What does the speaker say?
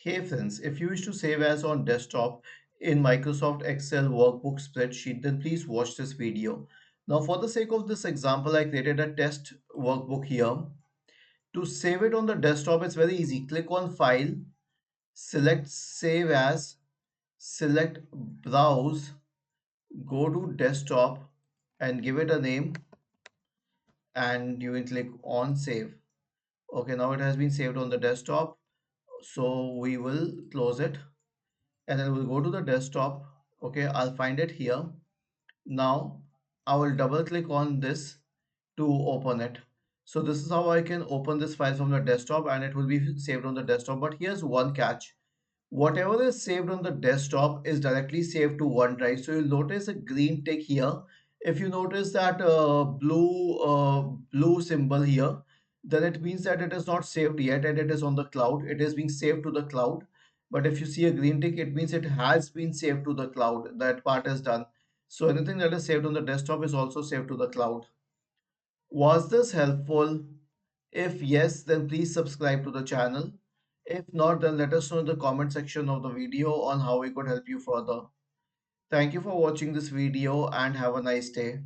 Hey friends, if you wish to save as on desktop in Microsoft Excel workbook spreadsheet, then please watch this video. Now for the sake of this example, I created a test workbook here. To save it on the desktop, it's very easy. Click on File, select Save As, select Browse, go to Desktop and give it a name and you will click on Save. Okay, now it has been saved on the desktop. So we will close it and then we'll go to the desktop. Okay, I'll find it here. Now I will double click on this to open it. So this is how I can open this file from the desktop and it will be saved on the desktop. But here's one catch. Whatever is saved on the desktop is directly saved to OneDrive. So you'll notice a green tick here. If you notice that blue symbol here, then it means that it is not saved yet and it is on the cloud. It is being saved to the cloud. But if you see a green tick, it means it has been saved to the cloud. That part is done. So anything that is saved on the desktop is also saved to the cloud. Was this helpful? If yes, then please subscribe to the channel. If not, then let us know in the comment section of the video on how we could help you further. Thank you for watching this video and have a nice day.